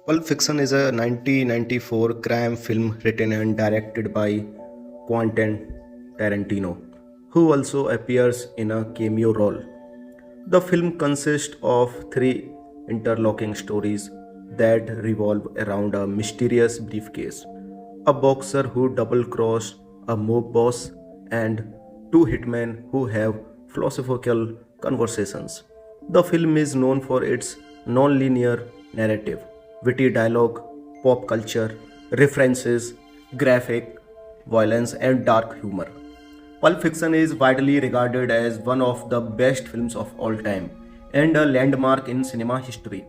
Pulp Fiction is a 1994 crime film written and directed by Quentin Tarantino, who also appears in a cameo role. The film consists of three interlocking stories that revolve around a mysterious briefcase, a boxer who double crossed a mob boss, and two hitmen who have philosophical conversations. The film is known for its non linear narrative, witty dialogue, pop culture, references, graphic violence, and dark humor. Pulp Fiction is widely regarded as one of the best films of all time and a landmark in cinema history.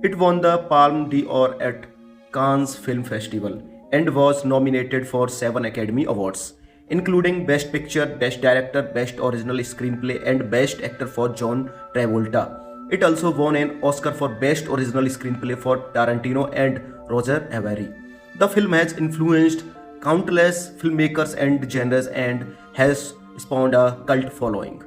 It won the Palme d'Or at Cannes Film Festival and was nominated for 7 Academy Awards, including Best Picture, Best Director, Best Original Screenplay, and Best Actor for John Travolta. It also won an Oscar for Best Original Screenplay for Tarantino and Roger Avary. The film has influenced countless filmmakers and genres and has spawned a cult following.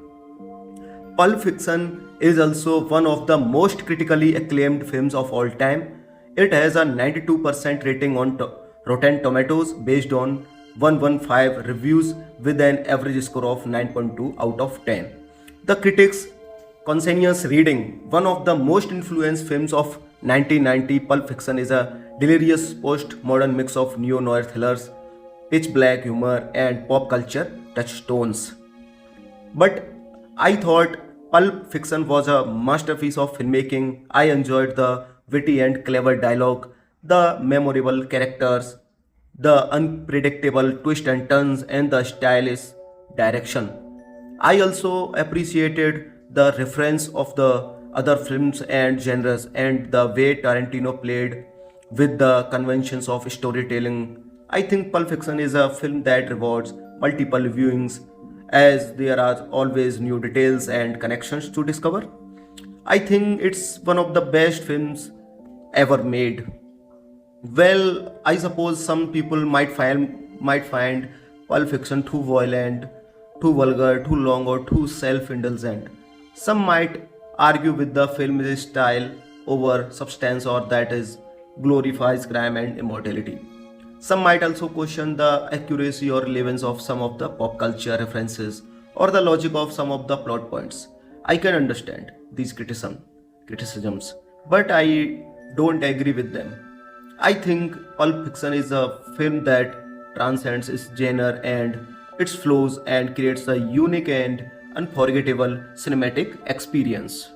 Pulp Fiction is also one of the most critically acclaimed films of all time. It has a 92% rating on Rotten Tomatoes based on 115 reviews with an average score of 9.2 out of 10. The critics' consensus reading, one of the most influenced films of 1990, Pulp Fiction is a delirious post-modern mix of neo-noir thrillers, pitch black humor, and pop culture touchstones. But I thought Pulp Fiction was a masterpiece of filmmaking. I enjoyed the witty and clever dialogue, the memorable characters, the unpredictable twists and turns, and the stylish direction. I also appreciated the reference of the other films and genres and the way Tarantino played with the conventions of storytelling. I think Pulp Fiction is a film that rewards multiple viewings as there are always new details and connections to discover. I think it's one of the best films ever made. Well, I suppose some people might find Pulp Fiction too violent, too vulgar, too long, or too self-indulgent. Some might argue with the film's style over substance or that is glorifies crime and immortality. Some might also question the accuracy or relevance of some of the pop culture references or the logic of some of the plot points. I can understand these criticisms, but I don't agree with them. I think Pulp Fiction is a film that transcends its genre and its flaws and creates a unique and unforgettable cinematic experience.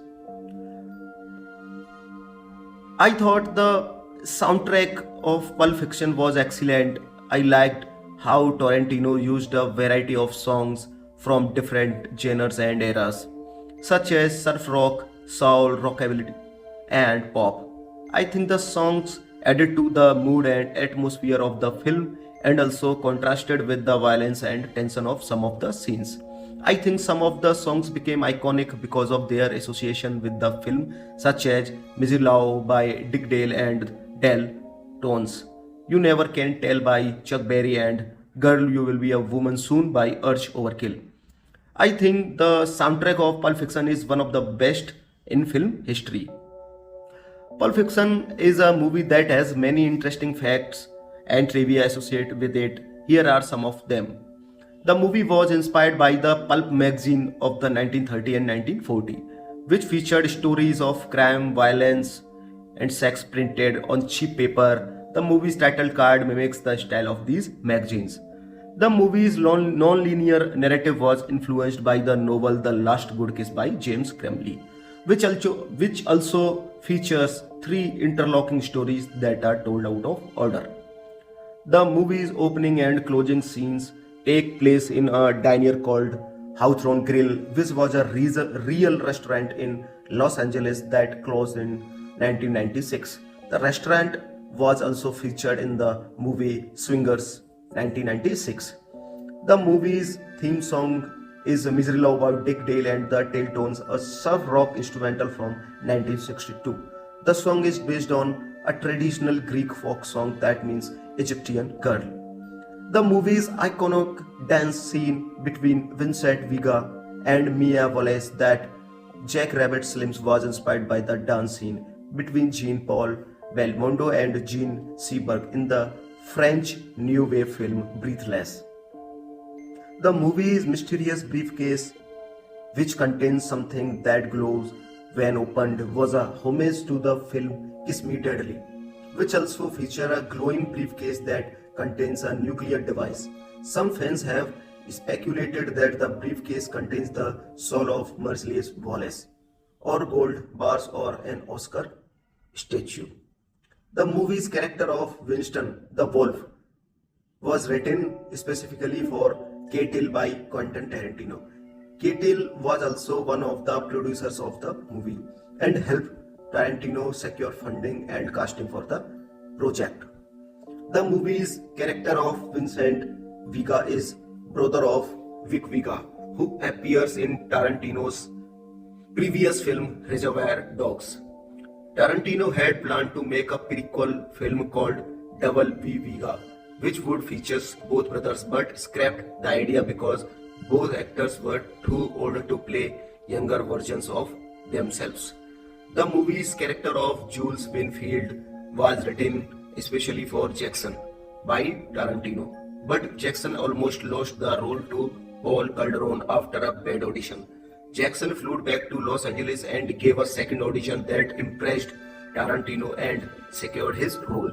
I thought the soundtrack of Pulp Fiction was excellent. I liked how Tarantino used a variety of songs from different genres and eras, such as surf rock, soul, rockabilly, and pop. I think the songs added to the mood and atmosphere of the film and also contrasted with the violence and tension of some of the scenes. I think some of the songs became iconic because of their association with the film, such as Missy Love by Dick Dale and Del Tones, You Never Can Tell by Chuck Berry, and Girl You Will Be a Woman Soon by Urge Overkill. I think the soundtrack of Pulp Fiction is one of the best in film history. Pulp Fiction is a movie that has many interesting facts and trivia associated with it. Here are some of them. The movie was inspired by the pulp magazine of the 1930 and 1940, which featured stories of crime, violence, and sex printed on cheap paper. The movie's title card mimics the style of these magazines. The movie's non-linear narrative was influenced by the novel The Last Good Kiss by James Crumley, which also features three interlocking stories that are told out of order. The movie's opening and closing scenes take place in a diner called Hawthorne Grill, which was a real restaurant in Los Angeles that closed in 1996. The restaurant was also featured in the movie Swingers 1996. The movie's theme song is Misery Love by Dick Dale and the Tailtones, a surf rock instrumental from 1962. The song is based on a traditional Greek folk song that means Egyptian girl. The movie's iconic dance scene between Vincent Vega and Mia Wallace that Jack Rabbit Slims was inspired by the dance scene between Jean Paul Belmondo and Jean Seberg in the French New Wave film Breathless. The movie's mysterious briefcase, which contains something that glows when opened, was a homage to the film Kiss Me Deadly, which also features a glowing briefcase that contains a nuclear device. Some fans have speculated that the briefcase contains the soul of Merciless Wallace, or gold bars, or an Oscar statue. The movie's character of Winston the Wolf was written specifically for Catil by Quentin Tarantino. Catil was also one of the producers of the movie and helped Tarantino secure funding and casting for the project. The movie's character of Vincent Vega is brother of Vic Vega, who appears in Tarantino's previous film Reservoir Dogs. Tarantino had planned to make a prequel film called Double V Vega, which would feature both brothers, but scrapped the idea because both actors were too old to play younger versions of themselves. The movie's character of Jules Winfield was written especially for Jackson by Tarantino, but Jackson almost lost the role to Paul Calderon after a bad audition. Jackson flew back to Los Angeles and gave a second audition that impressed Tarantino and secured his role.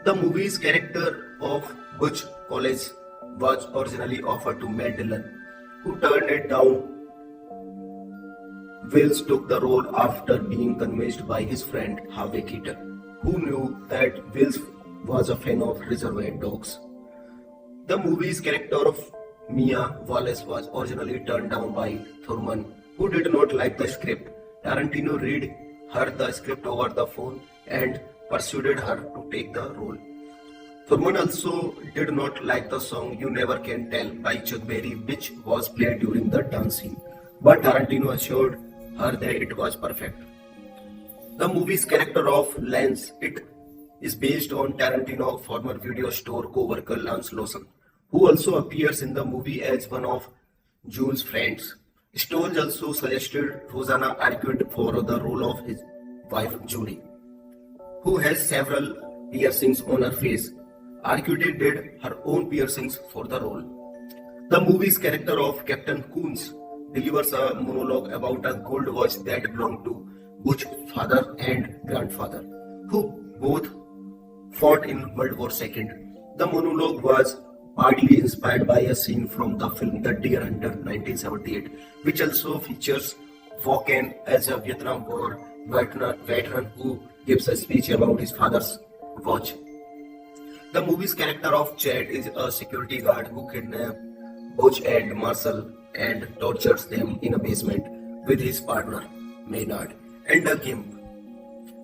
The movie's character of Butch College was originally offered to Matt Dillon, who turned it down. Wills took the role after being convinced by his friend Harvey Keitel, who knew that Wills was a fan of Reservoir Dogs. The movie's character of Mia Wallace was originally turned down by Thurman, who did not like the script. Tarantino read her the script over the phone and persuaded her to take the role. Thurman also did not like the song You Never Can Tell by Chuck Berry, which was played during the dance scene, but Tarantino assured her that it was perfect. The movie's character of Lance, it is based on Tarantino's former video store co-worker Lance Lawson, who also appears in the movie as one of Jules' friends. Stones also suggested Rosanna Arquette for the role of his wife Judy, who has several piercings on her face. Arquette did her own piercings for the role. The movie's character of Captain Coons delivers a monologue about a gold watch that belonged to Butch's father and grandfather, who both fought in World War II. The monologue was partly inspired by a scene from the film The Deer Hunter 1978, which also features Walken as a Vietnam War veteran who gives a speech about his father's watch. The movie's character of Chad is a security guard who kidnaps Butch and Marshall and tortures them in a basement with his partner Maynard and a gimp.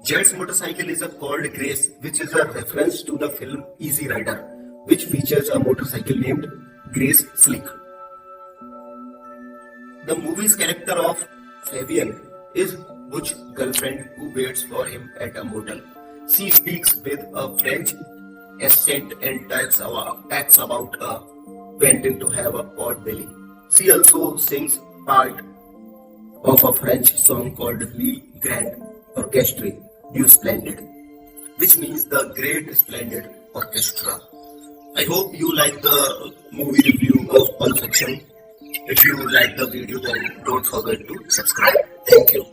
Chad's motorcycle is called Grace, which is a reference to the film Easy Rider, which features a motorcycle named Grace Slick. The movie's character of Fabian is Butch's girlfriend who waits for him at a motel. She speaks with a French accent and talks about wanting to have a pot belly. She also sings part of a French song called Le Grand Orchestre du Splendid, which means the Great Splendid Orchestra. I hope you like the movie review of Pulp Fiction. If you like the video, then don't forget to subscribe. Thank you.